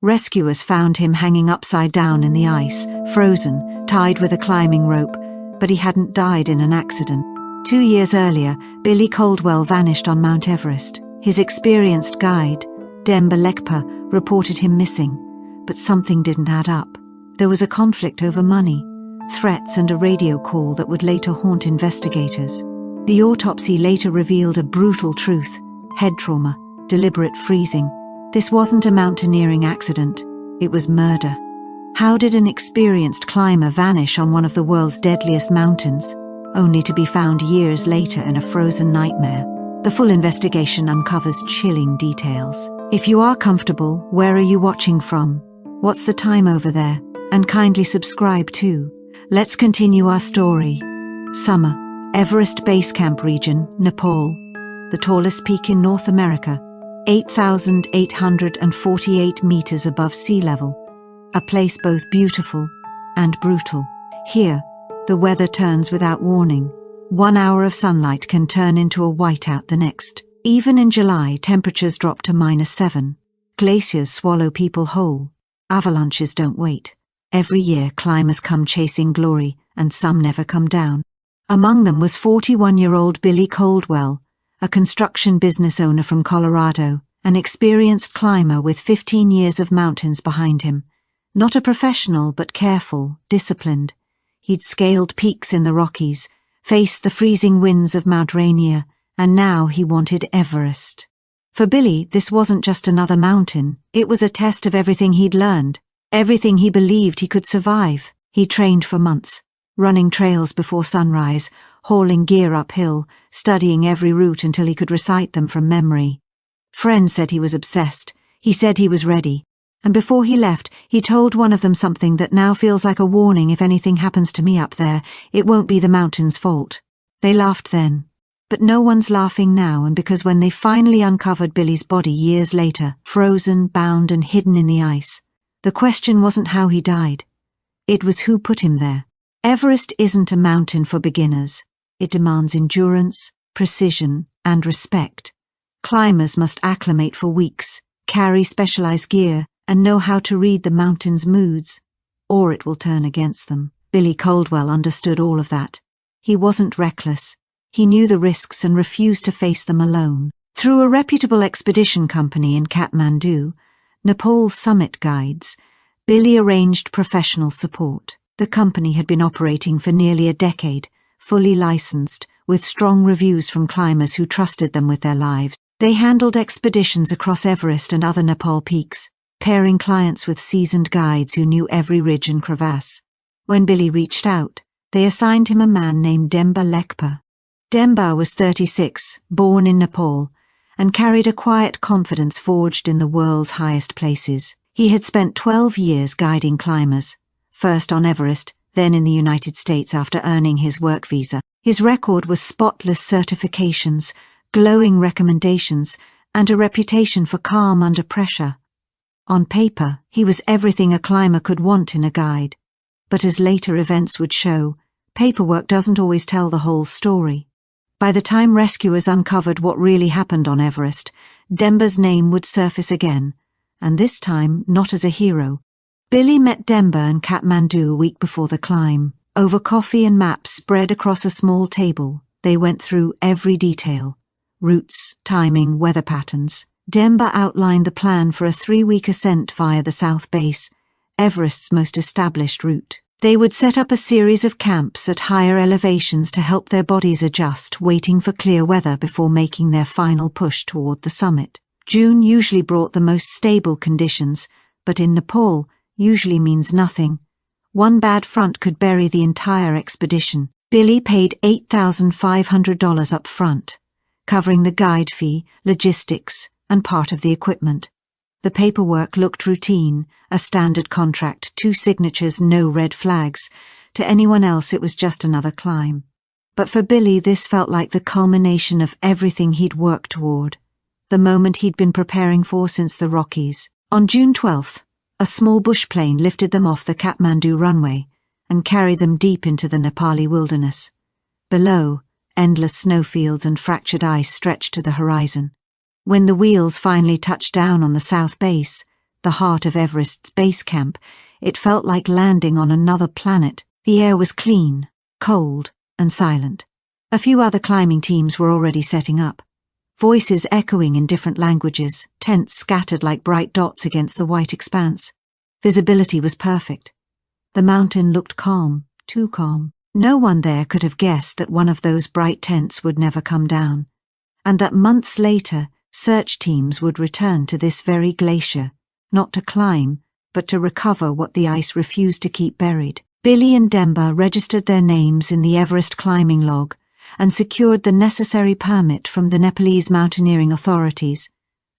Rescuers found him hanging upside down in the ice, frozen, tied with a climbing rope, but he hadn't died in an accident. 2 years earlier, Billy Caldwell vanished on Mount Everest. His experienced guide, Demba Lekpa, reported him missing, but something didn't add up. There was a conflict over money, threats and a radio call that would later haunt investigators. The autopsy later revealed a brutal truth: head trauma, deliberate freezing. This wasn't a mountaineering accident, it was murder. How did an experienced climber vanish on one of the world's deadliest mountains, only to be found years later in a frozen nightmare? The full investigation uncovers chilling details. If you are comfortable, where are you watching from? What's the time over there? And kindly subscribe too. Let's continue our story. Summer, Everest Base Camp region, Nepal. The tallest peak in North America, 8,848 meters above sea level. A place both beautiful and brutal. Here, the weather turns without warning. 1 hour of sunlight can turn into a whiteout the next. Even in July, temperatures drop to -7. Glaciers swallow people whole. Avalanches don't wait. Every year, climbers come chasing glory, and some never come down. Among them was 41-year-old Billy Caldwell, a construction business owner from Colorado, an experienced climber with 15 years of mountains behind him. Not a professional, but careful, disciplined. He'd scaled peaks in the Rockies, faced the freezing winds of Mount Rainier, and now he wanted Everest. For Billy, this wasn't just another mountain. It was a test of everything he'd learned, everything he believed he could survive. He trained for months, running trails before sunrise, hauling gear uphill, studying every route until he could recite them from memory. Friends said he was obsessed. He said he was ready. And before he left, he told one of them something that now feels like a warning: if anything happens to me up there, it won't be the mountain's fault. They laughed then. But no one's laughing now, and because when they finally uncovered Billy's body years later, frozen, bound and hidden in the ice, the question wasn't how he died. It was who put him there. Everest isn't a mountain for beginners. It demands endurance, precision, and respect. Climbers must acclimate for weeks, carry specialized gear, and know how to read the mountain's moods, or it will turn against them. Billy Caldwell understood all of that. He wasn't reckless. He knew the risks and refused to face them alone. Through a reputable expedition company in Kathmandu, Nepal's summit guides, Billy arranged professional support. The company had been operating for nearly a decade, fully licensed, with strong reviews from climbers who trusted them with their lives. They handled expeditions across Everest and other Nepal peaks, pairing clients with seasoned guides who knew every ridge and crevasse. When Billy reached out, they assigned him a man named Demba Lekpa. Demba was 36, born in Nepal, and carried a quiet confidence forged in the world's highest places. He had spent 12 years guiding climbers, first on Everest, then in the United States after earning his work visa. His record was spotless certifications, glowing recommendations, and a reputation for calm under pressure. On paper, he was everything a climber could want in a guide. But as later events would show, paperwork doesn't always tell the whole story. By the time rescuers uncovered what really happened on Everest, Demba's name would surface again, and this time not as a hero. Billy met Demba in Kathmandu a week before the climb. Over coffee and maps spread across a small table, they went through every detail: routes, timing, weather patterns. Demba outlined the plan for a 3-week ascent via the South Base, Everest's most established route. They would set up a series of camps at higher elevations to help their bodies adjust, waiting for clear weather before making their final push toward the summit. June usually brought the most stable conditions, but in Nepal usually means nothing. One bad front could bury the entire expedition. Billy paid $8,500 up front, covering the guide fee, logistics, and part of the equipment. The paperwork looked routine, a standard contract, 2 signatures, no red flags. To anyone else it was just another climb. But for Billy this felt like the culmination of everything he'd worked toward, the moment he'd been preparing for since the Rockies. On June 12th, a small bush plane lifted them off the Kathmandu runway and carried them deep into the Nepali wilderness. Below, endless snowfields and fractured ice stretched to the horizon. When the wheels finally touched down on the South Base, the heart of Everest's base camp, it felt like landing on another planet. The air was clean, cold, and silent. A few other climbing teams were already setting up. Voices echoing in different languages, tents scattered like bright dots against the white expanse. Visibility was perfect. The mountain looked calm, too calm. No one there could have guessed that one of those bright tents would never come down, and that months later, search teams would return to this very glacier, not to climb, but to recover what the ice refused to keep buried. Billy and Demba registered their names in the Everest climbing log and secured the necessary permit from the Nepalese mountaineering authorities,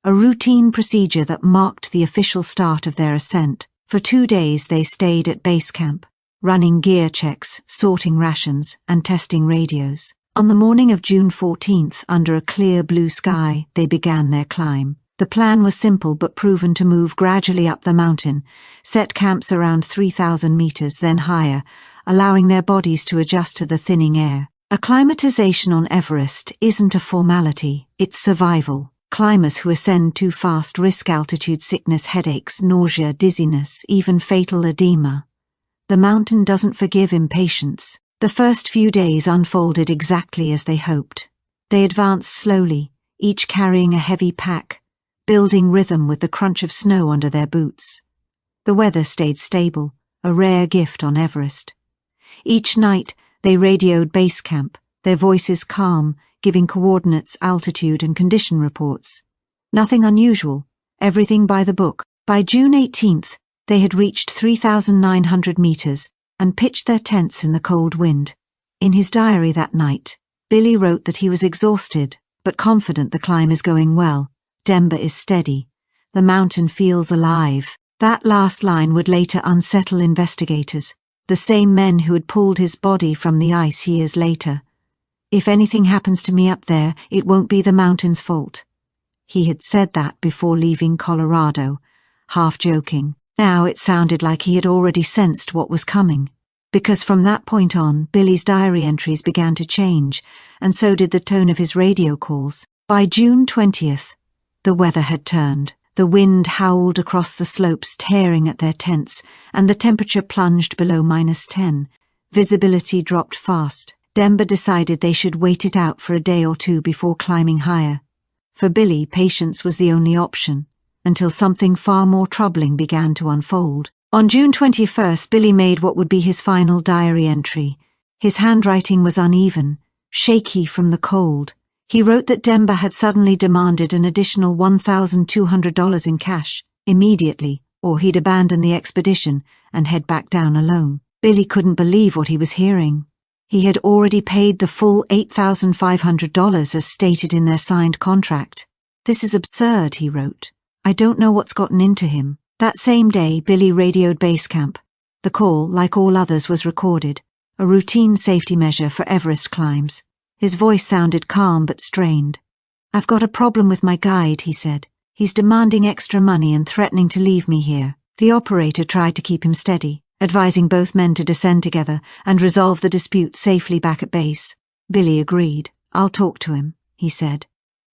a routine procedure that marked the official start of their ascent. For 2 days they stayed at base camp, running gear checks, sorting rations, and testing radios. On the morning of June 14th, under a clear blue sky, they began their climb. The plan was simple but proven to move gradually up the mountain, set camps around 3,000 meters, then higher, allowing their bodies to adjust to the thinning air. Acclimatization on Everest isn't a formality, it's survival. Climbers who ascend too fast risk altitude sickness, headaches, nausea, dizziness, even fatal edema. The mountain doesn't forgive impatience. The first few days unfolded exactly as they hoped. They advanced slowly, each carrying a heavy pack, building rhythm with the crunch of snow under their boots. The weather stayed stable, a rare gift on Everest. Each night, they radioed base camp, their voices calm, giving coordinates, altitude, and condition reports. Nothing unusual, everything by the book. By June 18th, they had reached 3,900 meters and pitched their tents in the cold wind. In his diary that night, Billy wrote that he was exhausted, but confident the climb is going well. Demba is steady. The mountain feels alive. That last line would later unsettle investigators, the same men who had pulled his body from the ice years later. If anything happens to me up there, it won't be the mountain's fault. He had said that before leaving Colorado, half joking. Now it sounded like he had already sensed what was coming, because from that point on, Billy's diary entries began to change, and so did the tone of his radio calls. By June 20th, the weather had turned. The wind howled across the slopes, tearing at their tents, and the temperature plunged below -10. Visibility dropped fast. Demba decided they should wait it out for a day or two before climbing higher. For Billy, patience was the only option, until something far more troubling began to unfold. On June 21st, Billy made what would be his final diary entry. His handwriting was uneven, shaky from the cold. He wrote that Demba had suddenly demanded an additional $1,200 in cash, immediately, or he'd abandon the expedition and head back down alone. Billy couldn't believe what he was hearing. He had already paid the full $8,500 as stated in their signed contract. "This is absurd," he wrote. "I don't know what's gotten into him." That same day, Billy radioed base camp. The call, like all others, was recorded, a routine safety measure for Everest climbs. His voice sounded calm but strained. "I've got a problem with my guide," he said. "He's demanding extra money and threatening to leave me here." The operator tried to keep him steady, advising both men to descend together and resolve the dispute safely back at base. Billy agreed. "I'll talk to him," he said.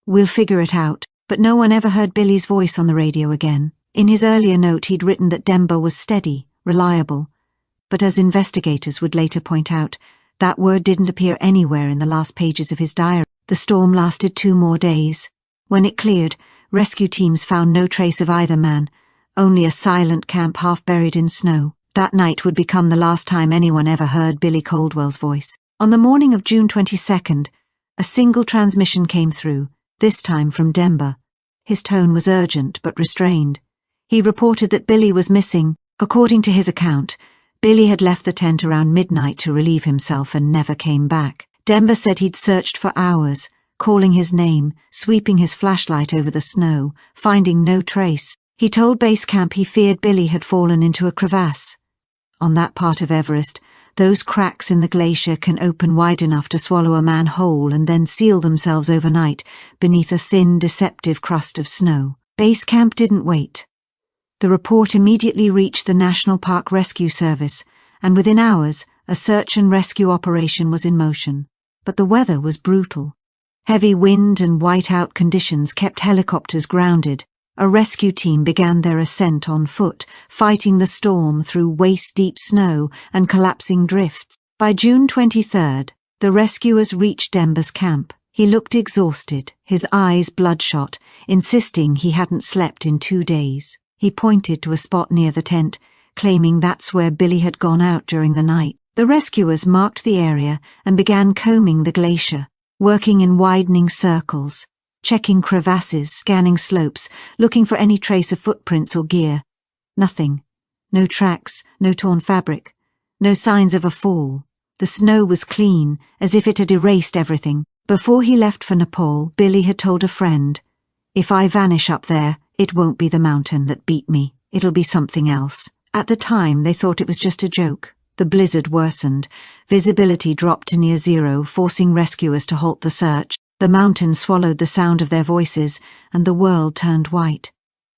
"We'll figure it out." But no one ever heard Billy's voice on the radio again. In his earlier note, he'd written that Demba was steady, reliable. But as investigators would later point out, that word didn't appear anywhere in the last pages of his diary. The storm lasted 2 more days. When it cleared, rescue teams found no trace of either man, only a silent camp half buried in snow. That night would become the last time anyone ever heard Billy Caldwell's voice. On the morning of June 22nd, a single transmission came through, this time from Demba. His tone was urgent but restrained. He reported that Billy was missing. According to his account, Billy had left the tent around midnight to relieve himself and never came back. Demba said he'd searched for hours, calling his name, sweeping his flashlight over the snow, finding no trace. He told base camp he feared Billy had fallen into a crevasse. On that part of Everest, those cracks in the glacier can open wide enough to swallow a man whole and then seal themselves overnight beneath a thin, deceptive crust of snow. Base camp didn't wait. The report immediately reached the National Park Rescue Service, and within hours, a search and rescue operation was in motion. But the weather was brutal. Heavy wind and whiteout conditions kept helicopters grounded, a rescue team began their ascent on foot, fighting the storm through waist-deep snow and collapsing drifts. By June 23rd, the rescuers reached Demba's camp. He looked exhausted, his eyes bloodshot, insisting he hadn't slept in 2 days. He pointed to a spot near the tent, claiming that's where Billy had gone out during the night. The rescuers marked the area and began combing the glacier, working in widening circles, checking crevasses, scanning slopes, looking for any trace of footprints or gear. Nothing. No tracks, no torn fabric, no signs of a fall. The snow was clean, as if it had erased everything. Before he left for Nepal, Billy had told a friend, "If I vanish up there, it won't be the mountain that beat me. It'll be something else." At the time, they thought it was just a joke. The blizzard worsened. Visibility dropped to near zero, forcing rescuers to halt the search. The mountain swallowed the sound of their voices, and the world turned white.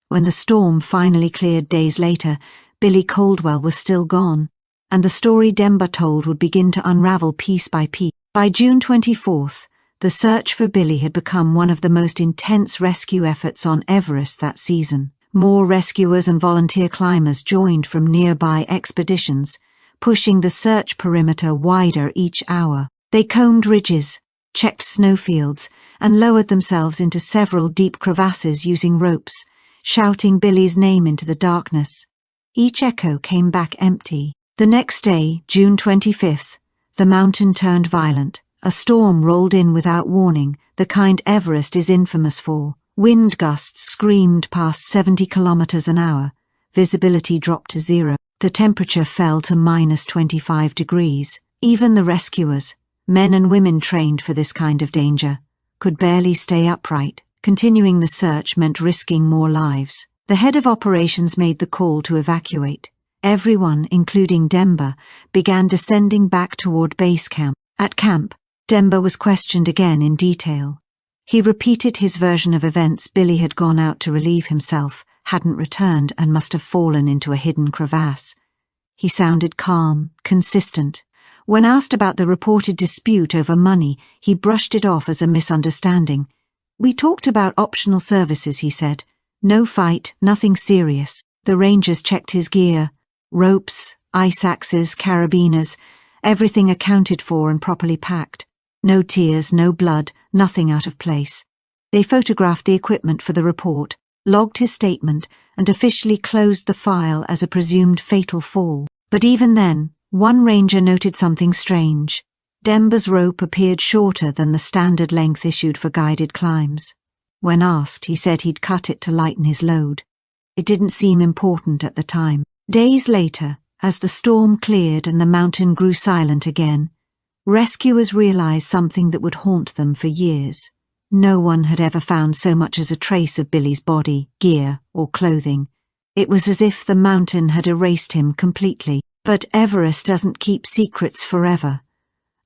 When the storm finally cleared days later, Billy Caldwell was still gone, and the story Demba told would begin to unravel piece by piece. By June 24th, the search for Billy had become one of the most intense rescue efforts on Everest that season. More rescuers and volunteer climbers joined from nearby expeditions, pushing the search perimeter wider each hour. They combed ridges, checked snowfields, and lowered themselves into several deep crevasses using ropes, shouting Billy's name into the darkness. Each echo came back empty. The next day, June 25th, the mountain turned violent. A storm rolled in without warning, the kind Everest is infamous for. Wind gusts screamed past 70 kilometers an hour. Visibility dropped to zero. The temperature fell to -25 degrees. Even the rescuers, men and women trained for this kind of danger, could barely stay upright. Continuing the search meant risking more lives. The head of operations made the call to evacuate. Everyone, including Demba, began descending back toward base camp. At camp, Demba was questioned again in detail. He repeated his version of events. Billy had gone out to relieve himself, hadn't returned, and must have fallen into a hidden crevasse. He sounded calm, consistent. When asked about the reported dispute over money, he brushed it off as a misunderstanding. "We talked about optional services," he said. "No fight, nothing serious." The rangers checked his gear. Ropes, ice axes, carabiners, everything accounted for and properly packed. No tears, no blood, nothing out of place. They photographed the equipment for the report, logged his statement, and officially closed the file as a presumed fatal fall. But even then, one ranger noted something strange. Demba's rope appeared shorter than the standard length issued for guided climbs. When asked, he said he'd cut it to lighten his load. It didn't seem important at the time. Days later, as the storm cleared and the mountain grew silent again, rescuers realized something that would haunt them for years. No one had ever found so much as a trace of Billy's body, gear, or clothing. It was as if the mountain had erased him completely. But Everest doesn't keep secrets forever,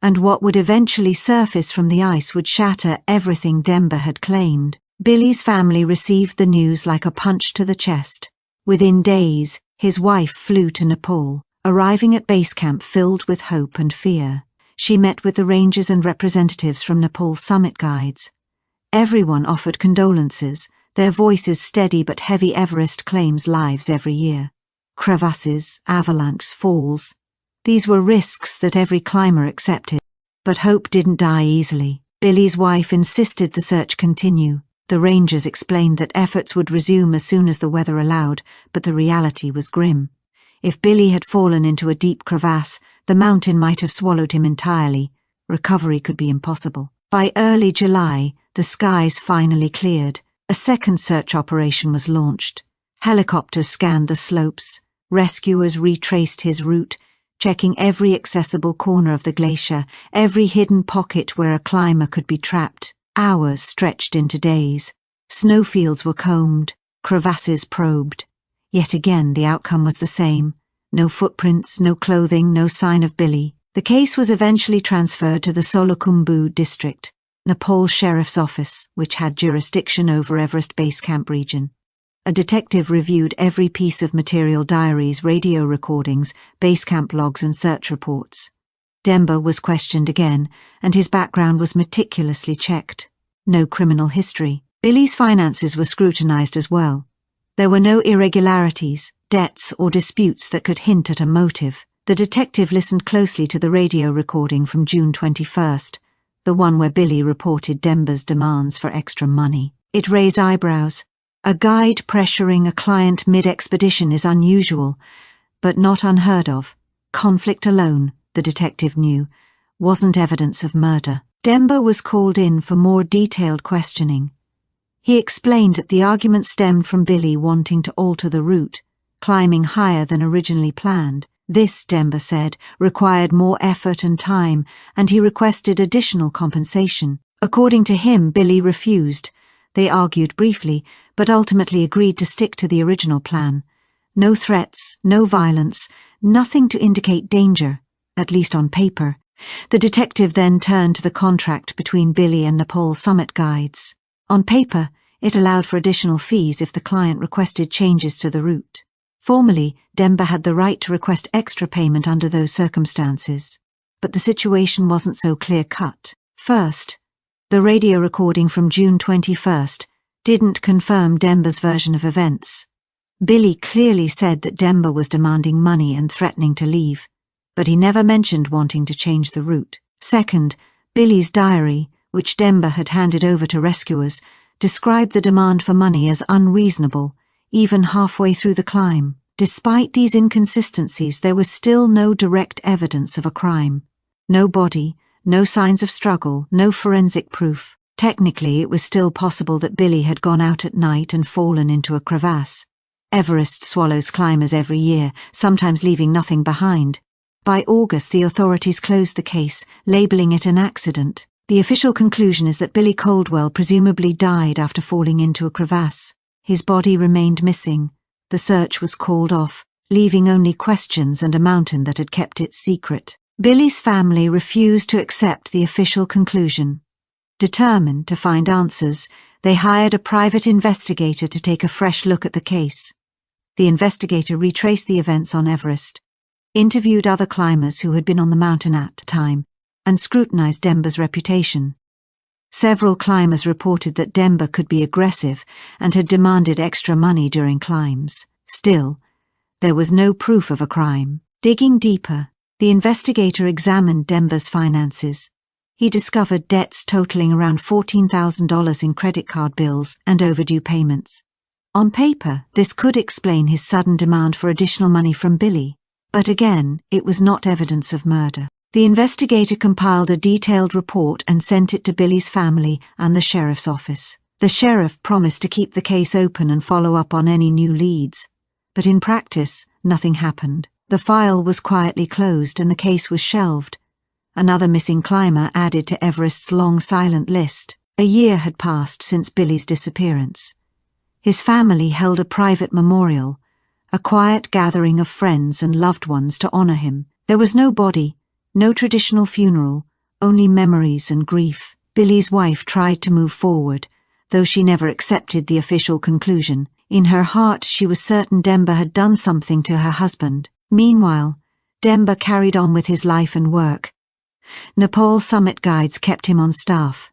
and what would eventually surface from the ice would shatter everything Demba had claimed. Billy's family received the news like a punch to the chest. Within days, his wife flew to Nepal, arriving at base camp filled with hope and fear. She met with the rangers and representatives from Nepal summit guides. Everyone offered condolences, their voices steady but heavy. Everest claims lives every year. Crevasses, avalanches, falls. These were risks that every climber accepted. But hope didn't die easily. Billy's wife insisted the search continue. The rangers explained that efforts would resume as soon as the weather allowed, but the reality was grim. If Billy had fallen into a deep crevasse, the mountain might have swallowed him entirely. Recovery could be impossible. By early July, the skies finally cleared. A second search operation was launched. Helicopters scanned the slopes. Rescuers retraced his route, checking every accessible corner of the glacier, every hidden pocket where a climber could be trapped. Hours stretched into days. Snowfields were combed, crevasses probed. Yet again the outcome was the same. No footprints, no clothing, no sign of Billy. The case was eventually transferred to the Solukhumbu district, Nepal Sheriff's Office, which had jurisdiction over Everest Base Camp region. A detective reviewed every piece of material: diaries, radio recordings, base camp logs and search reports. Demba was questioned again, and his background was meticulously checked. No criminal history. Billy's finances were scrutinized as well. There were no irregularities, debts, or disputes that could hint at a motive. The detective listened closely to the radio recording from June 21st, the one where Billy reported Denver's demands for extra money. It raised eyebrows. A guide pressuring a client mid-expedition is unusual, but not unheard of. Conflict alone, the detective knew, wasn't evidence of murder. Denver was called in for more detailed questioning. He explained that the argument stemmed from Billy wanting to alter the route, climbing higher than originally planned. This, Denver said, required more effort and time, and he requested additional compensation. According to him, Billy refused. They argued briefly, but ultimately agreed to stick to the original plan. No threats, no violence, nothing to indicate danger, at least on paper. The detective then turned to the contract between Billy and Nepal Summit Guides. On paper, it allowed for additional fees if the client requested changes to the route. Formally, Denver had the right to request extra payment under those circumstances. But the situation wasn't so clear-cut. First, the radio recording from June 21st didn't confirm Denver's version of events. Billy clearly said that Denver was demanding money and threatening to leave, but he never mentioned wanting to change the route. Second, Billy's diary, which Denver had handed over to rescuers, described the demand for money as unreasonable, even halfway through the climb. Despite these inconsistencies, there was still no direct evidence of a crime. No body, no signs of struggle, no forensic proof. Technically, it was still possible that Billy had gone out at night and fallen into a crevasse. Everest swallows climbers every year, sometimes leaving nothing behind. By August, the authorities closed the case, labeling it an accident. The official conclusion is that Billy Caldwell presumably died after falling into a crevasse. His body remained missing. The search was called off, leaving only questions and a mountain that had kept its secret. Billy's family refused to accept the official conclusion. Determined to find answers, they hired a private investigator to take a fresh look at the case. The investigator retraced the events on Everest, interviewed other climbers who had been on the mountain at the time, and scrutinized Denver's reputation. Several climbers reported that Denver could be aggressive and had demanded extra money during climbs. Still, there was no proof of a crime. Digging deeper, the investigator examined Denver's finances. He discovered debts totaling around $14,000 in credit card bills and overdue payments. On paper, this could explain his sudden demand for additional money from Billy, but again, it was not evidence of murder. The investigator compiled a detailed report and sent it to Billy's family and the sheriff's office. The sheriff promised to keep the case open and follow up on any new leads, but in practice, nothing happened. The file was quietly closed and the case was shelved. Another missing climber added to Everest's long silent list. A year had passed since Billy's disappearance. His family held a private memorial, a quiet gathering of friends and loved ones to honor him. There was no body, no traditional funeral, only memories and grief. Billy's wife tried to move forward, though she never accepted the official conclusion. In her heart, she was certain Denver had done something to her husband. Meanwhile, Denver carried on with his life and work. Nepal Summit Guides kept him on staff.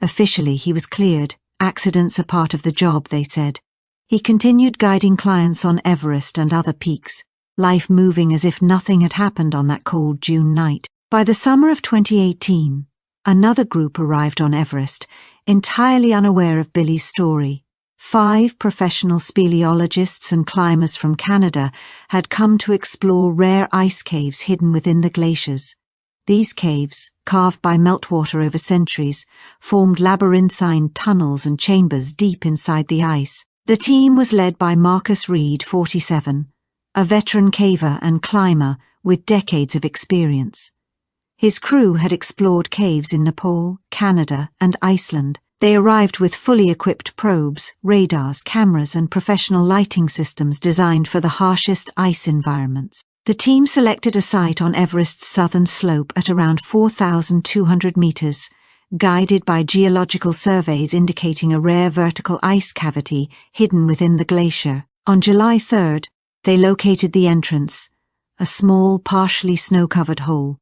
Officially, he was cleared. Accidents are part of the job, they said. He continued guiding clients on Everest and other peaks, life moving as if nothing had happened on that cold June night. By the summer of 2018, another group arrived on Everest, entirely unaware of Billy's story. 5 professional speleologists and climbers from Canada had come to explore rare ice caves hidden within the glaciers. These caves, carved by meltwater over centuries, formed labyrinthine tunnels and chambers deep inside the ice. The team was led by Marcus Reed, 47, a veteran caver and climber with decades of experience. His crew had explored caves in Nepal, Canada, and Iceland. They arrived with fully equipped probes, radars, cameras, and professional lighting systems designed for the harshest ice environments. The team selected a site on Everest's southern slope at around 4,200 meters, guided by geological surveys indicating a rare vertical ice cavity hidden within the glacier. On July 3rd, they located the entrance, a small, partially snow-covered hole.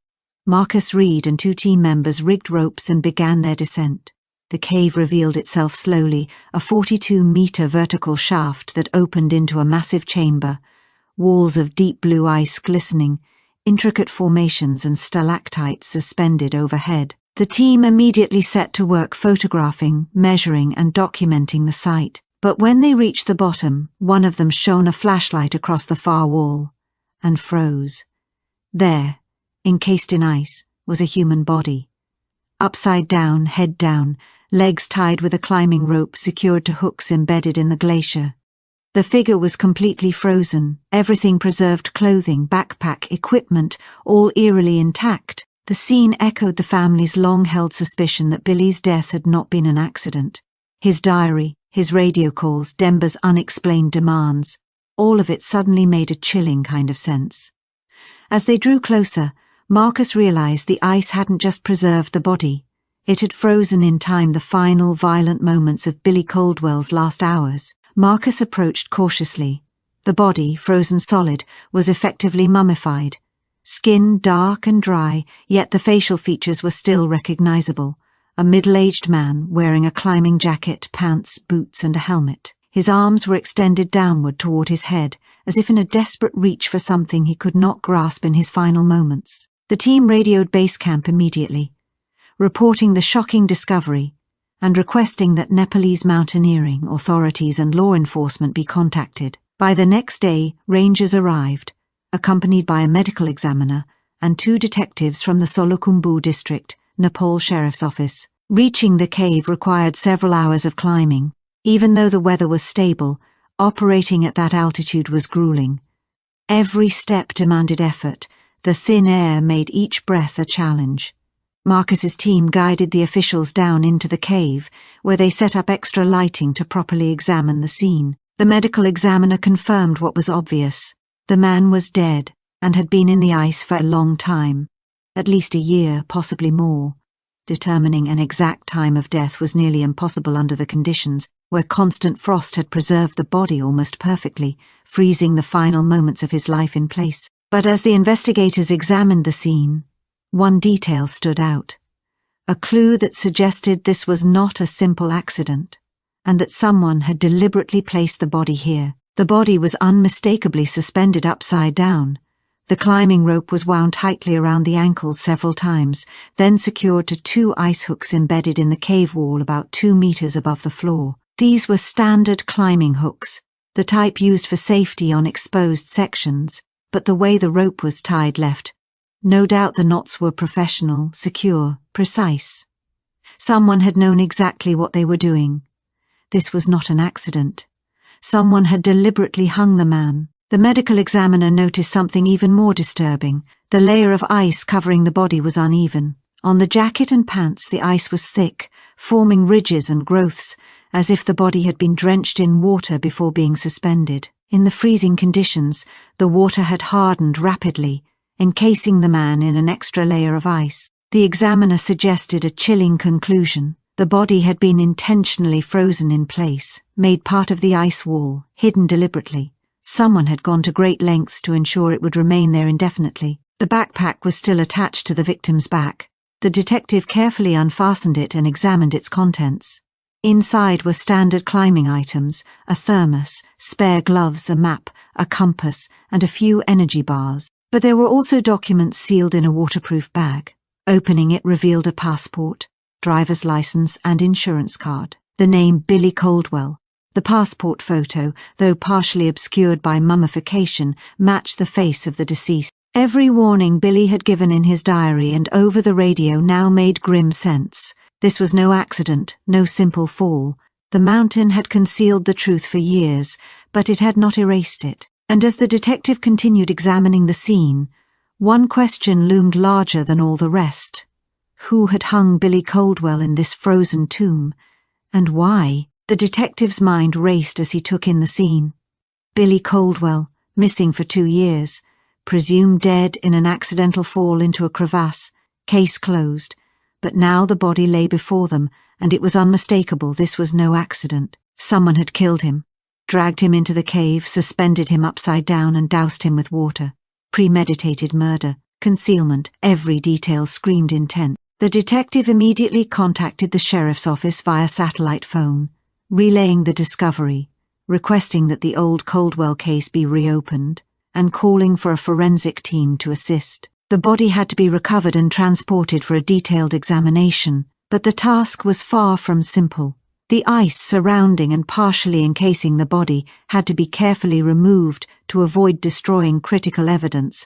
Marcus Reed and 2 team members rigged ropes and began their descent. The cave revealed itself slowly, a 42-meter vertical shaft that opened into a massive chamber, walls of deep blue ice glistening, intricate formations and stalactites suspended overhead. The team immediately set to work photographing, measuring and documenting the site. But when they reached the bottom, one of them shone a flashlight across the far wall and froze. There, encased in ice, was a human body. Upside down, head down, legs tied with a climbing rope secured to hooks embedded in the glacier. The figure was completely frozen, everything preserved: clothing, backpack, equipment, all eerily intact. The scene echoed the family's long-held suspicion that Billy's death had not been an accident. His diary, his radio calls, Denver's unexplained demands, all of it suddenly made a chilling kind of sense. As they drew closer, Marcus realized the ice hadn't just preserved the body, it had frozen in time the final violent moments of Billy Caldwell's last hours. Marcus approached cautiously. The body, frozen solid, was effectively mummified. Skin dark and dry, yet the facial features were still recognizable. A middle-aged man wearing a climbing jacket, pants, boots and a helmet. His arms were extended downward toward his head, as if in a desperate reach for something he could not grasp in his final moments. The team radioed base camp immediately, reporting the shocking discovery and requesting that Nepalese mountaineering authorities and law enforcement be contacted. By the next day, rangers arrived, accompanied by a medical examiner and 2 detectives from the Solukhumbu district, Nepal Sheriff's Office. Reaching the cave required several hours of climbing. Even though the weather was stable, operating at that altitude was grueling. Every step demanded effort. The thin air made each breath a challenge. Marcus's team guided the officials down into the cave, where they set up extra lighting to properly examine the scene. The medical examiner confirmed what was obvious. The man was dead and had been in the ice for a long time, at least a year, possibly more. Determining an exact time of death was nearly impossible under the conditions, where constant frost had preserved the body almost perfectly, freezing the final moments of his life in place. But as the investigators examined the scene, one detail stood out, a clue that suggested this was not a simple accident, and that someone had deliberately placed the body here. The body was unmistakably suspended upside down. The climbing rope was wound tightly around the ankles several times, then secured to 2 ice hooks embedded in the cave wall about 2 meters above the floor. These were standard climbing hooks, the type used for safety on exposed sections, but the way the rope was tied left no doubt the knots were professional, secure, precise. Someone had known exactly what they were doing. This was not an accident. Someone had deliberately hung the man. The medical examiner noticed something even more disturbing. The layer of ice covering the body was uneven. On the jacket and pants the ice was thick, forming ridges and growths, as if the body had been drenched in water before being suspended. In the freezing conditions, the water had hardened rapidly, encasing the man in an extra layer of ice. The examiner suggested a chilling conclusion. The body had been intentionally frozen in place, made part of the ice wall, hidden deliberately. Someone had gone to great lengths to ensure it would remain there indefinitely. The backpack was still attached to the victim's back. The detective carefully unfastened it and examined its contents. Inside were standard climbing items, a thermos, spare gloves, a map, a compass, and a few energy bars. But there were also documents sealed in a waterproof bag. Opening it revealed a passport, driver's license, and insurance card. The name Billy Caldwell. The passport photo, though partially obscured by mummification, matched the face of the deceased. Every warning Billy had given in his diary and over the radio now made grim sense. This was no accident, no simple fall. The mountain had concealed the truth for years, but it had not erased it. And as the detective continued examining the scene, one question loomed larger than all the rest. Who had hung Billy Caldwell in this frozen tomb? And why? The detective's mind raced as he took in the scene. Billy Caldwell, missing for 2 years, presumed dead in an accidental fall into a crevasse, case closed. But now the body lay before them, and it was unmistakable this was no accident. Someone had killed him, dragged him into the cave, suspended him upside down and doused him with water. Premeditated murder, concealment, every detail screamed intent. The detective immediately contacted the sheriff's office via satellite phone, relaying the discovery, requesting that the old Coldwell case be reopened, and calling for a forensic team to assist. The body had to be recovered and transported for a detailed examination, but the task was far from simple. The ice surrounding and partially encasing the body had to be carefully removed to avoid destroying critical evidence.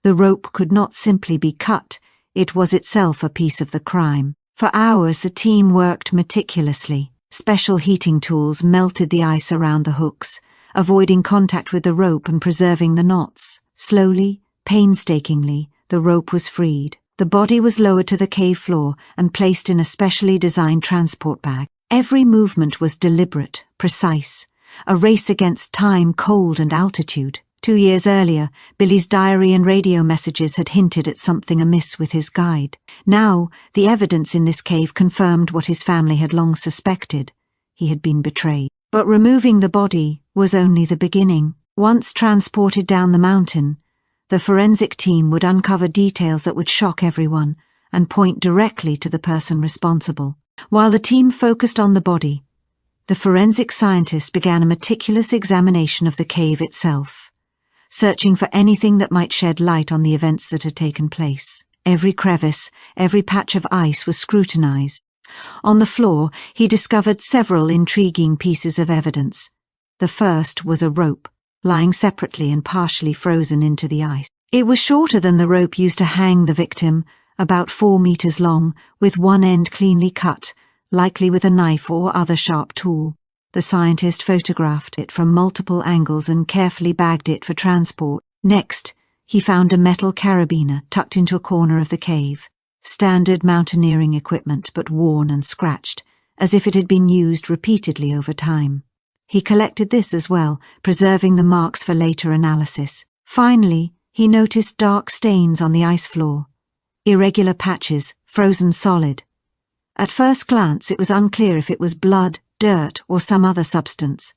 The rope could not simply be cut, it was itself a piece of the crime. For hours the team worked meticulously. Special heating tools melted the ice around the hooks, avoiding contact with the rope and preserving the knots. Slowly, painstakingly, the rope was freed. The body was lowered to the cave floor and placed in a specially designed transport bag. Every movement was deliberate, precise, a race against time, cold, and altitude. 2 years earlier, Billy's diary and radio messages had hinted at something amiss with his guide. Now, the evidence in this cave confirmed what his family had long suspected. He had been betrayed. But removing the body was only the beginning. Once transported down the mountain, the forensic team would uncover details that would shock everyone and point directly to the person responsible. While the team focused on the body, the forensic scientists began a meticulous examination of the cave itself, searching for anything that might shed light on the events that had taken place. Every crevice, every patch of ice was scrutinized. On the floor, he discovered several intriguing pieces of evidence. The first was a rope, lying separately and partially frozen into the ice. It was shorter than the rope used to hang the victim, about 4 meters long, with one end cleanly cut, likely with a knife or other sharp tool. The scientist photographed it from multiple angles and carefully bagged it for transport. Next, he found a metal carabiner tucked into a corner of the cave. Standard mountaineering equipment, but worn and scratched, as if it had been used repeatedly over time. He collected this as well, preserving the marks for later analysis. Finally, he noticed dark stains on the ice floor. Irregular patches, frozen solid. At first glance, it was unclear if it was blood, dirt, or some other substance.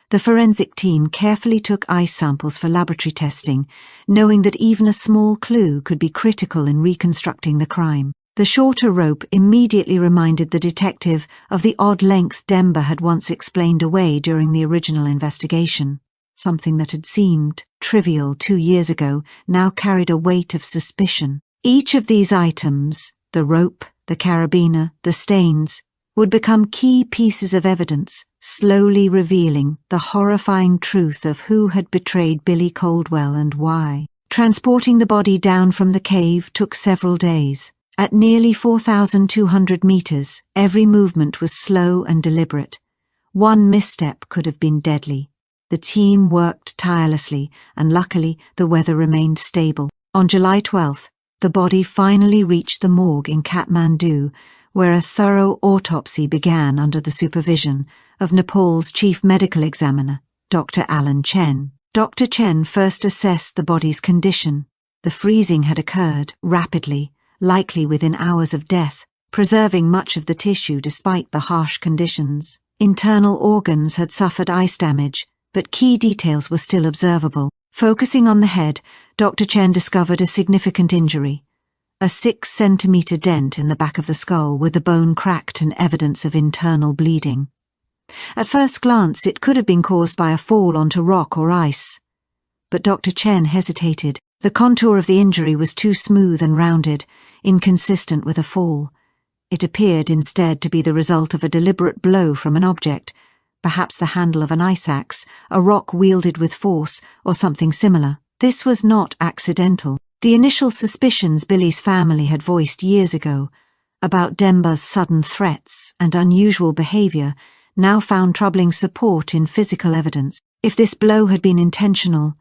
The forensic team carefully took ice samples for laboratory testing, knowing that even a small clue could be critical in reconstructing the crime. The shorter rope immediately reminded the detective of the odd length Denver had once explained away during the original investigation. Something that had seemed trivial 2 years ago now carried a weight of suspicion. Each of these items, the rope, the carabiner, the stains, would become key pieces of evidence, slowly revealing the horrifying truth of who had betrayed Billy Coldwell and why. Transporting the body down from the cave took several days. At nearly 4,200 meters, every movement was slow and deliberate. One misstep could have been deadly. The team worked tirelessly, and luckily the weather remained stable. On July 12th, the body finally reached the morgue in Kathmandu, where a thorough autopsy began under the supervision of Nepal's chief medical examiner, Dr. Alan Chen. Dr. Chen first assessed the body's condition. The freezing had occurred rapidly, likely within hours of death, preserving much of the tissue despite the harsh conditions. Internal organs had suffered ice damage, but key details were still observable. Focusing on the head, Dr. Chen discovered a significant injury. A 6-centimeter dent in the back of the skull with the bone cracked and evidence of internal bleeding. At first glance, it could have been caused by a fall onto rock or ice. But Dr. Chen hesitated. The contour of the injury was too smooth and rounded, inconsistent with a fall. It appeared instead to be the result of a deliberate blow from an object, perhaps the handle of an ice axe, a rock wielded with force, or something similar. This was not accidental. The initial suspicions Billy's family had voiced years ago about Denver's sudden threats and unusual behavior now found troubling support in physical evidence. If this blow had been intentional,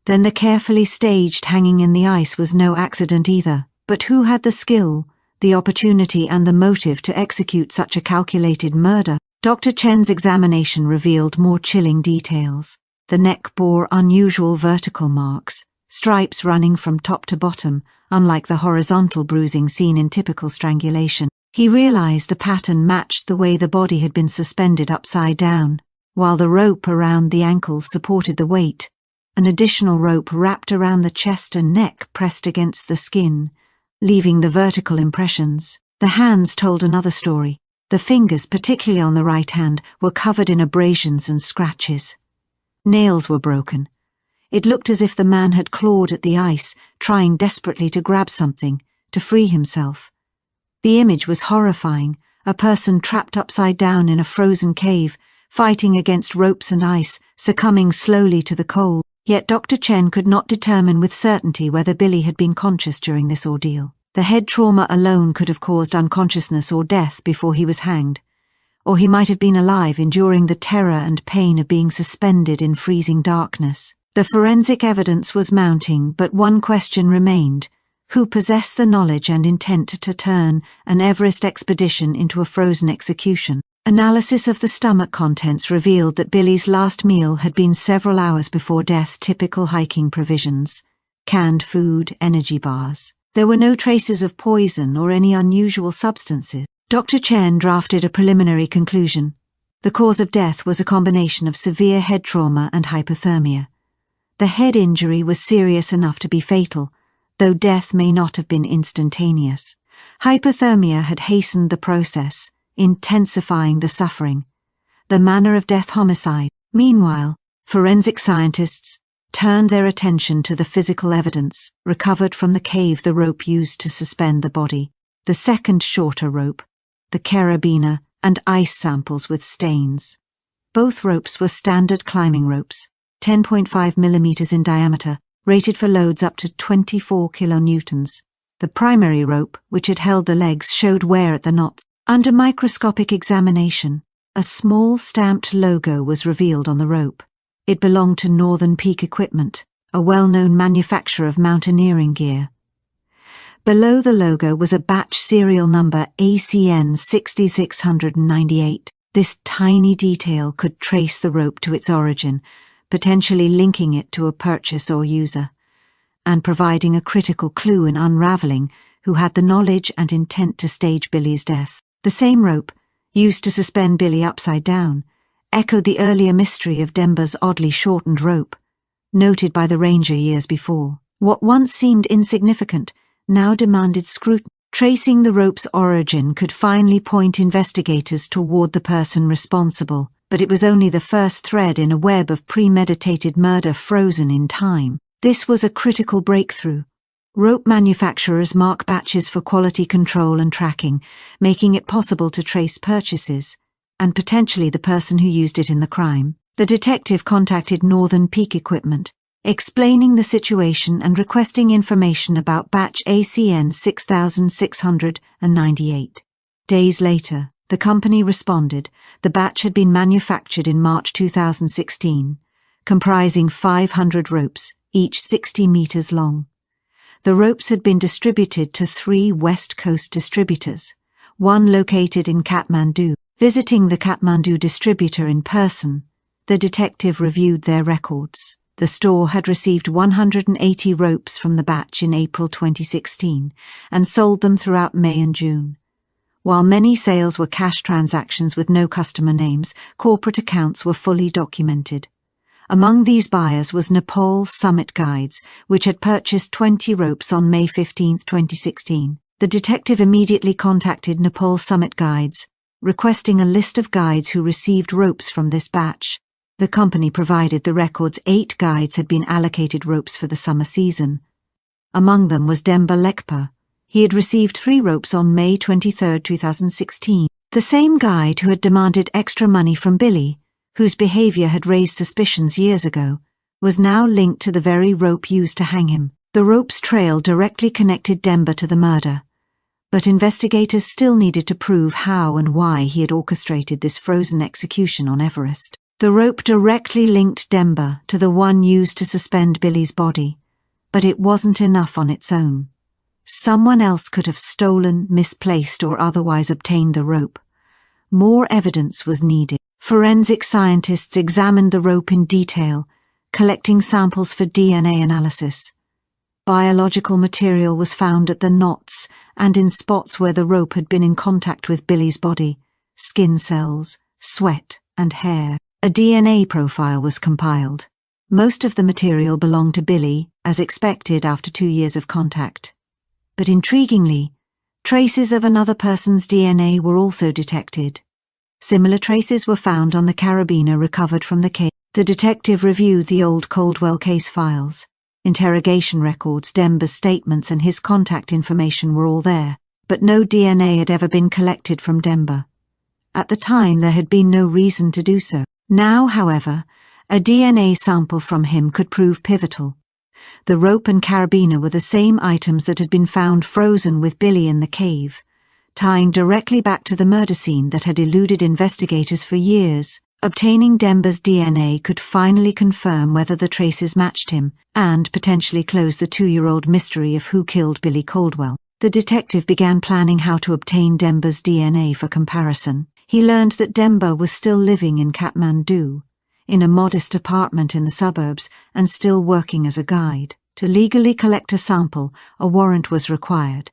then the carefully staged hanging in the ice was no accident either. But who had the skill, the opportunity and the motive to execute such a calculated murder? Dr. Chen's examination revealed more chilling details. The neck bore unusual vertical marks, stripes running from top to bottom, unlike the horizontal bruising seen in typical strangulation. He realized the pattern matched the way the body had been suspended upside down. While the rope around the ankles supported the weight, an additional rope wrapped around the chest and neck pressed against the skin, leaving the vertical impressions. The hands told another story. The fingers, particularly on the right hand, were covered in abrasions and scratches. Nails were broken. It looked as if the man had clawed at the ice, trying desperately to grab something, to free himself. The image was horrifying, a person trapped upside down in a frozen cave, fighting against ropes and ice, succumbing slowly to the cold. Yet Dr. Chen could not determine with certainty whether Billy had been conscious during this ordeal. The head trauma alone could have caused unconsciousness or death before he was hanged, or he might have been alive, enduring the terror and pain of being suspended in freezing darkness. The forensic evidence was mounting, but one question remained: who possessed the knowledge and intent to turn an Everest expedition into a frozen execution? Analysis of the stomach contents revealed that Billy's last meal had been several hours before death. Typical hiking provisions: canned food, energy bars. There were no traces of poison or any unusual substances. Dr. Chen drafted a preliminary conclusion. The cause of death was a combination of severe head trauma and hypothermia. The head injury was serious enough to be fatal, though death may not have been instantaneous. Hypothermia had hastened the process, intensifying the suffering. The manner of death: homicide. Meanwhile, forensic scientists turned their attention to the physical evidence recovered from the cave: the rope used to suspend the body, the second shorter rope, the carabiner, and ice samples with stains. Both ropes were standard climbing ropes, 10.5 millimeters in diameter, rated for loads up to 24 kilonewtons. The primary rope, which had held the legs, showed wear at the knots. Under microscopic examination, a small stamped logo was revealed on the rope. It belonged to Northern Peak Equipment, a well-known manufacturer of mountaineering gear. Below the logo was a batch serial number ACN 6698. This tiny detail could trace the rope to its origin, potentially linking it to a purchase or user, and providing a critical clue in unraveling who had the knowledge and intent to stage Billy's death. The same rope, used to suspend Billy upside down, echoed the earlier mystery of Denver's oddly shortened rope, noted by the ranger years before. What once seemed insignificant now demanded scrutiny. Tracing the rope's origin could finally point investigators toward the person responsible, but it was only the first thread in a web of premeditated murder frozen in time. This was a critical breakthrough. Rope manufacturers mark batches for quality control and tracking, making it possible to trace purchases, and potentially the person who used it in the crime. The detective contacted Northern Peak Equipment, explaining the situation and requesting information about batch ACN 6698. Days later, the company responded. The batch had been manufactured in March 2016, comprising 500 ropes, each 60 meters long. The ropes had been distributed to 3 West Coast distributors, one located in Kathmandu. Visiting the Kathmandu distributor in person, the detective reviewed their records. The store had received 180 ropes from the batch in April 2016 and sold them throughout May and June. While many sales were cash transactions with no customer names, corporate accounts were fully documented. Among these buyers was Nepal Summit Guides, which had purchased 20 ropes on May 15, 2016. The detective immediately contacted Nepal Summit Guides, requesting a list of guides who received ropes from this batch. The company provided the records. 8 guides had been allocated ropes for the summer season. Among them was Demba Lekpa. He had received 3 ropes on May 23, 2016. The same guide who had demanded extra money from Billy, whose behavior had raised suspicions years ago, was now linked to the very rope used to hang him. The rope's trail directly connected Demba to the murder, but investigators still needed to prove how and why he had orchestrated this frozen execution on Everest. The rope directly linked Demba to the one used to suspend Billy's body, but it wasn't enough on its own. Someone else could have stolen, misplaced, or otherwise obtained the rope. More evidence was needed. Forensic scientists examined the rope in detail, collecting samples for DNA analysis. Biological material was found at the knots and in spots where the rope had been in contact with Billy's body: skin cells, sweat, and hair. A DNA profile was compiled. Most of the material belonged to Billy, as expected after 2 years of contact. But intriguingly, traces of another person's DNA were also detected. Similar traces were found on the carabiner recovered from the cave. The detective reviewed the old Caldwell case files. Interrogation records, Denver's statements and his contact information were all there, but no DNA had ever been collected from Denver. At the time, there had been no reason to do so. Now, however, a DNA sample from him could prove pivotal. The rope and carabiner were the same items that had been found frozen with Billy in the cave, tying directly back to the murder scene that had eluded investigators for years. Obtaining Denver's DNA could finally confirm whether the traces matched him and potentially close the 2-year-old mystery of who killed Billy Caldwell. The detective began planning how to obtain Denver's DNA for comparison. He learned that Denver was still living in Kathmandu, in a modest apartment in the suburbs, and still working as a guide. To legally collect a sample, a warrant was required,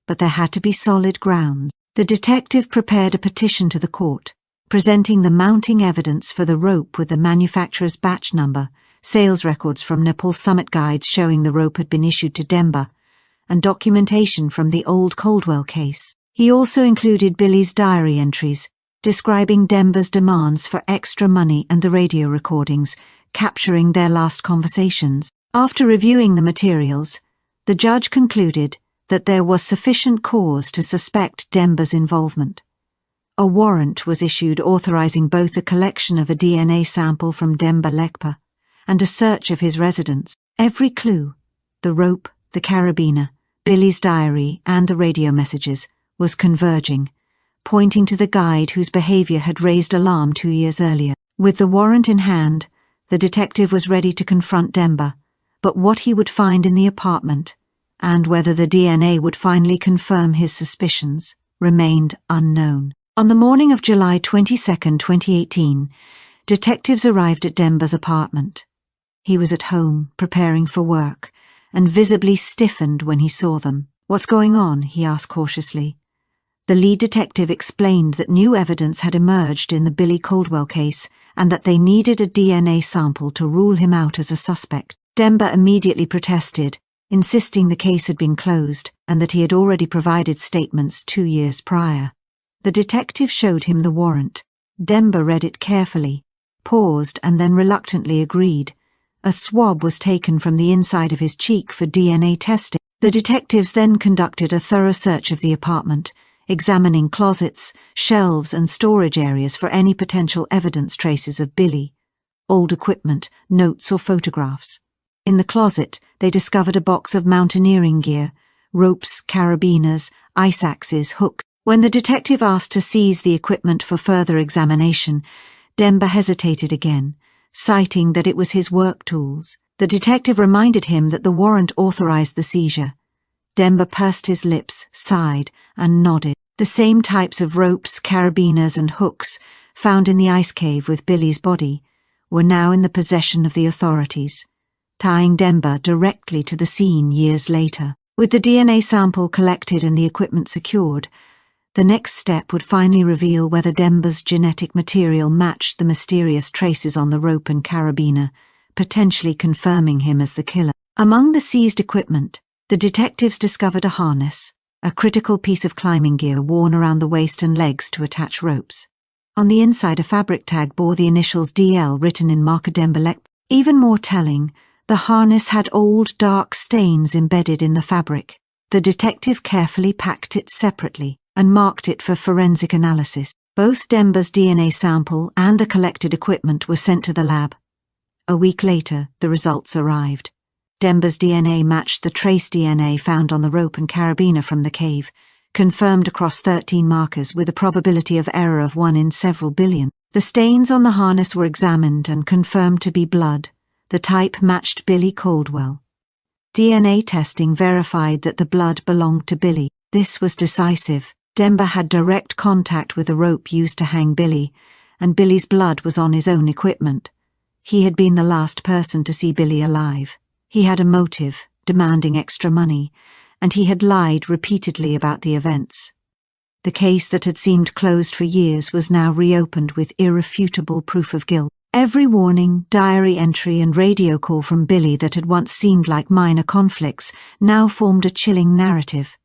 but there had to be solid grounds. The detective prepared a petition to the court, presenting the mounting evidence for the rope with the manufacturer's batch number, sales records from Nepal summit guides showing the rope had been issued to Denver, and documentation from the old Caldwell case. He also included Billy's diary entries, describing Denver's demands for extra money and the radio recordings, capturing their last conversations. After reviewing the materials, the judge concluded that there was sufficient cause to suspect Denver's involvement. A warrant was issued authorizing both the collection of a DNA sample from Denver Lekpa and a search of his residence. Every clue, the rope, the carabiner, Billy's diary, and the radio messages, was converging, pointing to the guide whose behavior had raised alarm 2 years earlier. With the warrant in hand, the detective was ready to confront Denver, but what he would find in the apartment, and whether the DNA would finally confirm his suspicions, remained unknown. On the morning of July 22, 2018, detectives arrived at Denver's apartment. He was at home, preparing for work, and visibly stiffened when he saw them. "What's going on?" he asked cautiously. The lead detective explained that new evidence had emerged in the Billy Caldwell case and that they needed a DNA sample to rule him out as a suspect. Denver immediately protested, insisting the case had been closed and that he had already provided statements 2 years prior. The detective showed him the warrant. Denver read it carefully, paused, and then reluctantly agreed. A swab was taken from the inside of his cheek for DNA testing. The detectives then conducted a thorough search of the apartment, examining closets, shelves, and storage areas for any potential evidence traces of Billy, old equipment, notes, or photographs. In the closet, they discovered a box of mountaineering gear, ropes, carabiners, ice axes, hooks. When the detective asked to seize the equipment for further examination, Denver hesitated again, citing that it was his work tools. The detective reminded him that the warrant authorized the seizure. Denver pursed his lips, sighed, and nodded. The same types of ropes, carabiners, and hooks found in the ice cave with Billy's body were now in the possession of the authorities, tying Denver directly to the scene years later. With the DNA sample collected and the equipment secured, the next step would finally reveal whether Denver's genetic material matched the mysterious traces on the rope and carabiner, potentially confirming him as the killer. Among the seized equipment, the detectives discovered a harness, a critical piece of climbing gear worn around the waist and legs to attach ropes. On the inside, a fabric tag bore the initials DL written in marker Denver Lekpa. Even more telling, the harness had old, dark stains embedded in the fabric. The detective carefully packed it separately and marked it for forensic analysis. Both Denver's DNA sample and the collected equipment were sent to the lab. A week later, the results arrived. Denver's DNA matched the trace DNA found on the rope and carabiner from the cave, confirmed across 13 markers with a probability of error of 1 in several billion. The stains on the harness were examined and confirmed to be blood. The type matched Billy Caldwell. DNA testing verified that the blood belonged to Billy. This was decisive. Denver had direct contact with the rope used to hang Billy, and Billy's blood was on his own equipment. He had been the last person to see Billy alive. He had a motive, demanding extra money, and he had lied repeatedly about the events. The case that had seemed closed for years was now reopened with irrefutable proof of guilt. Every warning, diary entry and radio call from Billy that had once seemed like minor conflicts now formed a chilling narrative.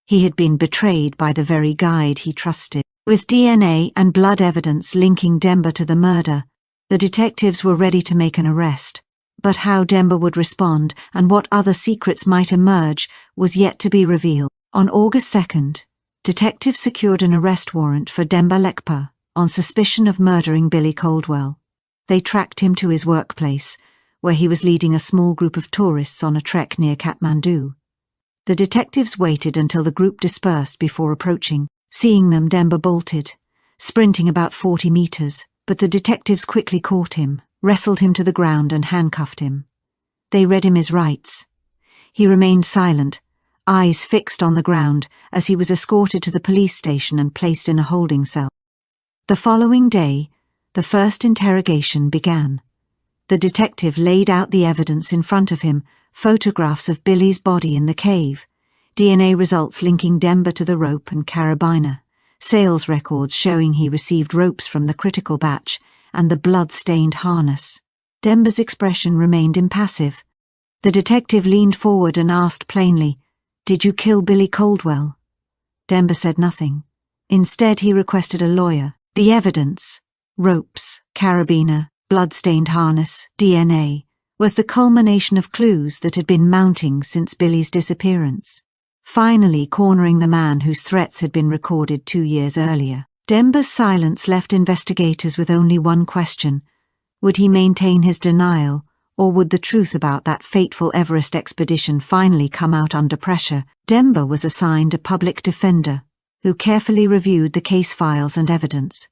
He had been betrayed by the very guide he trusted. With DNA and blood evidence linking Demba to the murder, the detectives were ready to make an arrest. But how Demba would respond and what other secrets might emerge was yet to be revealed. On August 2nd, detectives secured an arrest warrant for Demba Lekpa on suspicion of murdering Billy Caldwell. They tracked him to his workplace, where he was leading a small group of tourists on a trek near Kathmandu. The detectives waited until the group dispersed before approaching. Seeing them, Demba bolted, sprinting about 40 meters, but the detectives quickly caught him, wrestled him to the ground and handcuffed him. They read him his rights. He remained silent, eyes fixed on the ground, as he was escorted to the police station and placed in a holding cell. The following day, the first interrogation began. The detective laid out the evidence in front of him, photographs of Billy's body in the cave, DNA results linking Demba to the rope and carabiner, sales records showing he received ropes from the critical batch, and the blood-stained harness. Demba's expression remained impassive. The detective leaned forward and asked plainly, "Did you kill Billy Caldwell?" Demba said nothing. Instead, he requested a lawyer. The evidence, ropes, carabiner, blood-stained harness, DNA, was the culmination of clues that had been mounting since Billy's disappearance, finally cornering the man whose threats had been recorded 2 years earlier. Demba's silence left investigators with only one question. Would he maintain his denial, or would the truth about that fateful Everest expedition finally come out under pressure? Demba was assigned a public defender, who carefully reviewed the case files and evidence.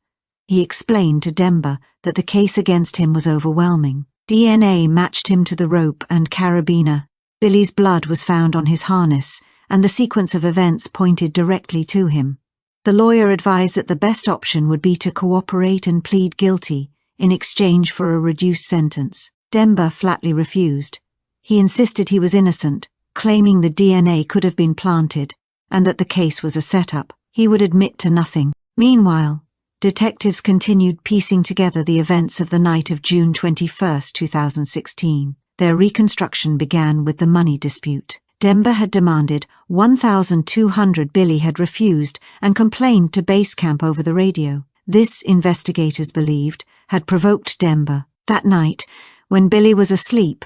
He explained to Demba that the case against him was overwhelming. DNA matched him to the rope and carabiner. Billy's blood was found on his harness, and the sequence of events pointed directly to him. The lawyer advised that the best option would be to cooperate and plead guilty in exchange for a reduced sentence. Demba flatly refused. He insisted he was innocent, claiming the DNA could have been planted and that the case was a setup. He would admit to nothing. Meanwhile, detectives continued piecing together the events of the night of June 21, 2016. Their reconstruction began with the money dispute. Demba had demanded 1,200. Billy had refused and complained to base camp over the radio. This, investigators believed, had provoked Demba. That night, when Billy was asleep,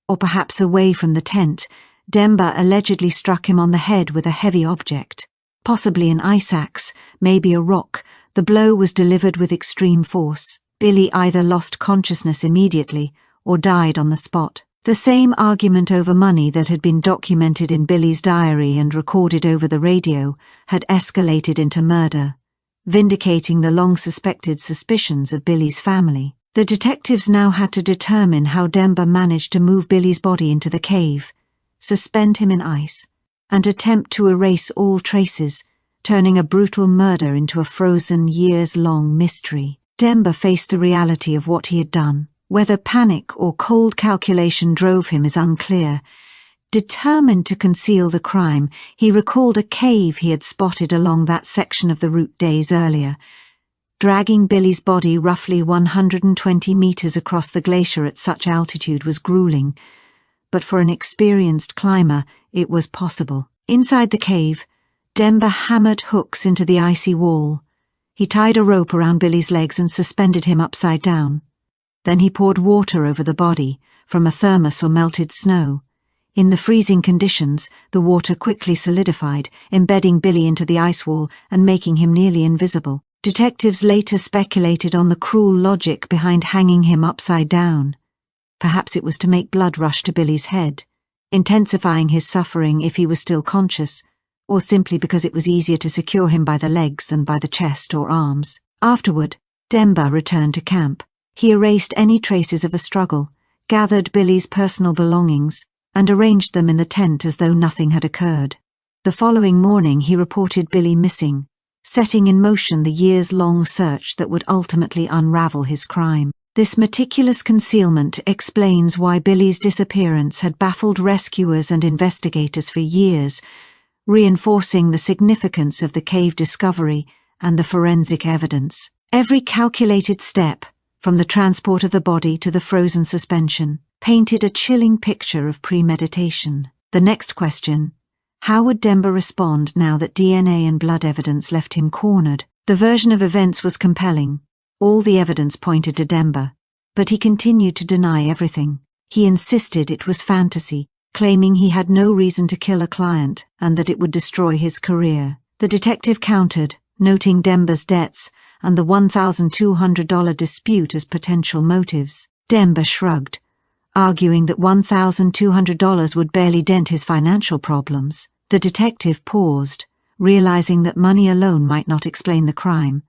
or perhaps away from the tent, Demba allegedly struck him on the head with a heavy object. Possibly an ice axe, maybe a rock. The blow was delivered with extreme force. Billy either lost consciousness immediately or died on the spot. The same argument over money that had been documented in Billy's diary and recorded over the radio had escalated into murder, vindicating the long-suspected suspicions of Billy's family. The detectives now had to determine how Demba managed to move Billy's body into the cave, suspend him in ice, and attempt to erase all traces, turning a brutal murder into a frozen, years-long mystery. Demba faced the reality of what he had done. Whether panic or cold calculation drove him is unclear. Determined to conceal the crime, he recalled a cave he had spotted along that section of the route days earlier. Dragging Billy's body roughly 120 meters across the glacier at such altitude was grueling, but for an experienced climber, it was possible. Inside the cave, Demba hammered hooks into the icy wall. He tied a rope around Billy's legs and suspended him upside down. Then he poured water over the body, from a thermos or melted snow. In the freezing conditions, the water quickly solidified, embedding Billy into the ice wall and making him nearly invisible. Detectives later speculated on the cruel logic behind hanging him upside down. Perhaps it was to make blood rush to Billy's head, intensifying his suffering if he was still conscious, or simply because it was easier to secure him by the legs than by the chest or arms. Afterward, Demba returned to camp. He erased any traces of a struggle, gathered Billy's personal belongings, and arranged them in the tent as though nothing had occurred. The following morning he reported Billy missing, setting in motion the years-long search that would ultimately unravel his crime. This meticulous concealment explains why Billy's disappearance had baffled rescuers and investigators for years, reinforcing the significance of the cave discovery and the forensic evidence. Every calculated step, from the transport of the body to the frozen suspension, painted a chilling picture of premeditation. The next question: how would Demba respond now that DNA and blood evidence left him cornered? The version of events was compelling. All the evidence pointed to Demba, but he continued to deny everything. He insisted it was fantasy, claiming he had no reason to kill a client and that it would destroy his career. The detective countered, noting Demba's debts and the $1,200 dispute as potential motives. Demba shrugged, arguing that $1,200 would barely dent his financial problems. The detective paused, realizing that money alone might not explain the crime.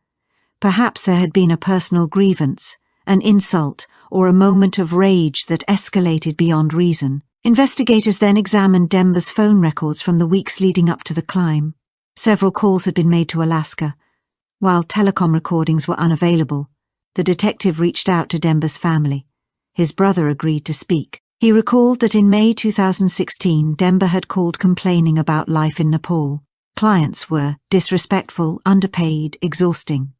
Perhaps there had been a personal grievance, an insult, or a moment of rage that escalated beyond reason. Investigators then examined Demba's phone records from the weeks leading up to the climb. Several calls had been made to Alaska. While telecom recordings were unavailable, the detective reached out to Demba's family. His brother agreed to speak. He recalled that in May 2016, Demba had called complaining about life in Nepal. Clients were disrespectful, underpaid, exhausting.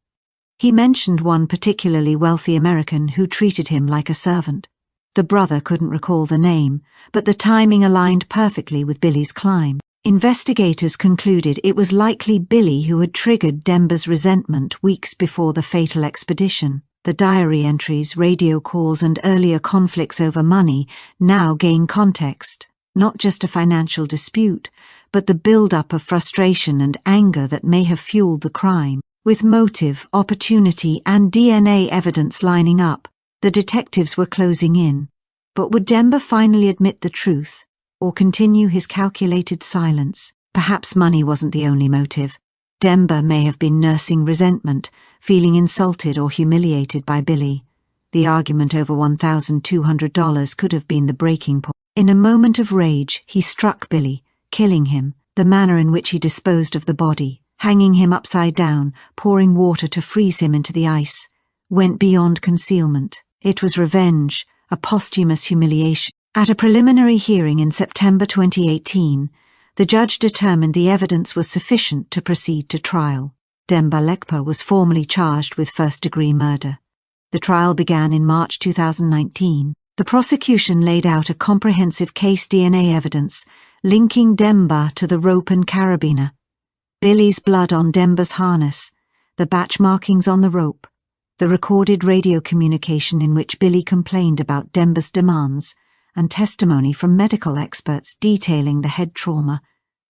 He mentioned one particularly wealthy American who treated him like a servant. The brother couldn't recall the name, but the timing aligned perfectly with Billy's climb. Investigators concluded it was likely Billy who had triggered Demba's resentment weeks before the fatal expedition. The diary entries, radio calls, and earlier conflicts over money now gain context, not just a financial dispute, but the build-up of frustration and anger that may have fueled the crime. With motive, opportunity, and DNA evidence lining up, the detectives were closing in. But would Demba finally admit the truth, or continue his calculated silence? Perhaps money wasn't the only motive. Demba may have been nursing resentment, feeling insulted or humiliated by Billy. The argument over $1,200 could have been the breaking point. In a moment of rage, he struck Billy, killing him. The manner in which he disposed of the body, hanging him upside down, pouring water to freeze him into the ice, went beyond concealment. It was revenge, a posthumous humiliation. At a preliminary hearing in September 2018, the judge determined the evidence was sufficient to proceed to trial. Demba Lekpa was formally charged with first-degree murder. The trial began in March 2019. The prosecution laid out a comprehensive case DNA evidence linking Demba to the rope and carabiner, Billy's blood on Demba's harness, the batch markings on the rope, the recorded radio communication in which Billy complained about Demba's demands, and testimony from medical experts detailing the head trauma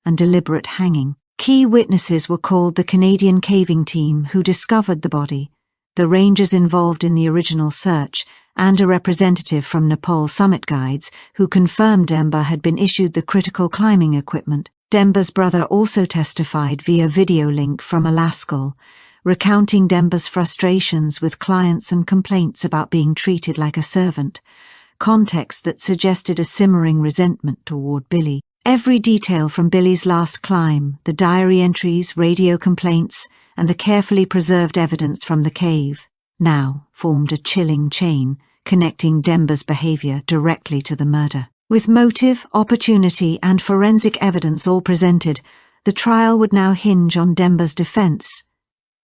and deliberate hanging. Key witnesses were called the Canadian caving team who discovered the body, the rangers involved in the original search, and a representative from Nepal Summit Guides who confirmed Demba had been issued the critical climbing equipment. Demba's brother also testified via video link from Alaska, recounting Demba's frustrations with clients and complaints about being treated like a servant, context that suggested a simmering resentment toward Billy. Every detail from Billy's last climb, the diary entries, radio complaints, and the carefully preserved evidence from the cave, now formed a chilling chain connecting Demba's behavior directly to the murder. With motive, opportunity, and forensic evidence all presented, the trial would now hinge on Demba's defense.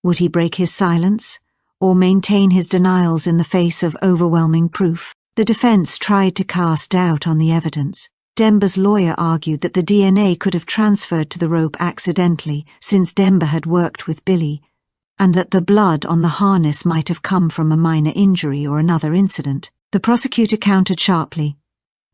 Would he break his silence, or maintain his denials in the face of overwhelming proof? The defense tried to cast doubt on the evidence. Demba's lawyer argued that the DNA could have transferred to the rope accidentally, since Demba had worked with Billy, and that the blood on the harness might have come from a minor injury or another incident. The prosecutor countered sharply.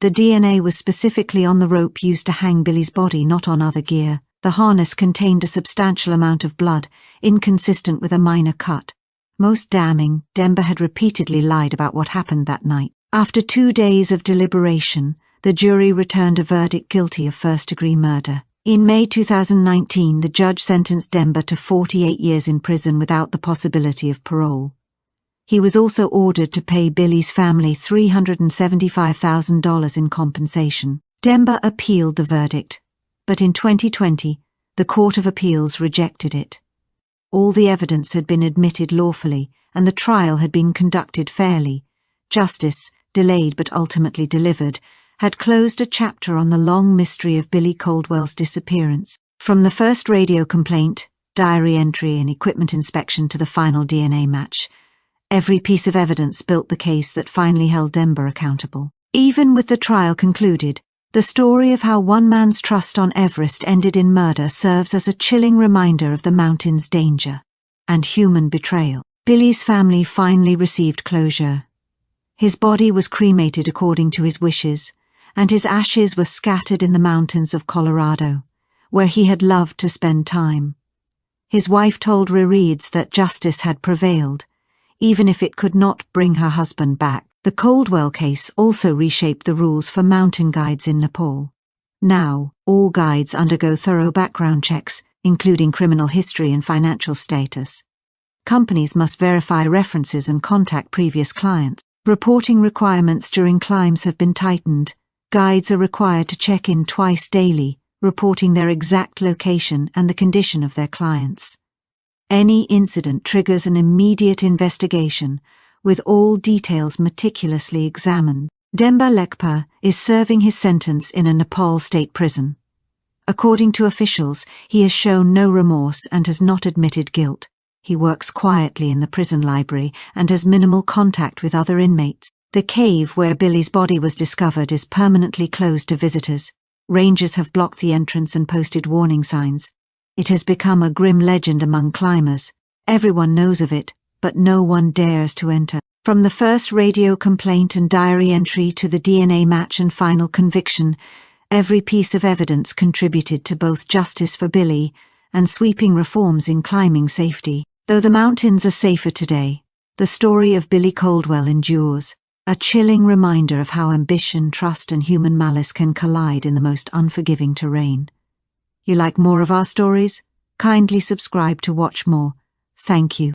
The DNA was specifically on the rope used to hang Billy's body, not on other gear. The harness contained a substantial amount of blood, inconsistent with a minor cut. Most damning, Demba had repeatedly lied about what happened that night. After 2 days of deliberation, the jury returned a verdict guilty of first-degree murder. In May 2019, the judge sentenced Demba to 48 years in prison without the possibility of parole. He was also ordered to pay Billy's family $375,000 in compensation. Demba appealed the verdict, but in 2020, the Court of Appeals rejected it. All the evidence had been admitted lawfully, and the trial had been conducted fairly. Justice, delayed but ultimately delivered, had closed a chapter on the long mystery of Billy Caldwell's disappearance. From the first radio complaint, diary entry, and equipment inspection to the final DNA match, Every piece of evidence built the case that finally held Demba accountable. Even with the trial concluded, the story of how one man's trust on Everest ended in murder serves as a chilling reminder of the mountain's danger and human betrayal. Billy's family finally received closure. His body was cremated according to his wishes, and his ashes were scattered in the mountains of Colorado, where he had loved to spend time. His wife told Reeds that justice had prevailed, even if it could not bring her husband back. The Caldwell case also reshaped the rules for mountain guides in Nepal. Now, all guides undergo thorough background checks, including criminal history and financial status. Companies must verify references and contact previous clients. Reporting requirements during climbs have been tightened. Guides are required to check in twice daily, reporting their exact location and the condition of their clients. Any incident triggers an immediate investigation, with all details meticulously examined. Demba Lekpa is serving his sentence in a Nepal state prison. According to officials, he has shown no remorse and has not admitted guilt. He works quietly in the prison library and has minimal contact with other inmates. The cave where Billy's body was discovered is permanently closed to visitors. Rangers have blocked the entrance and posted warning signs. It has become a grim legend among climbers. Everyone knows of it, but no one dares to enter. From the first radio complaint and diary entry to the DNA match and final conviction, every piece of evidence contributed to both justice for Billy and sweeping reforms in climbing safety. Though the mountains are safer today, the story of Billy Caldwell endures, a chilling reminder of how ambition, trust, and human malice can collide in the most unforgiving terrain. You like more of our stories? Kindly subscribe to watch more. Thank you.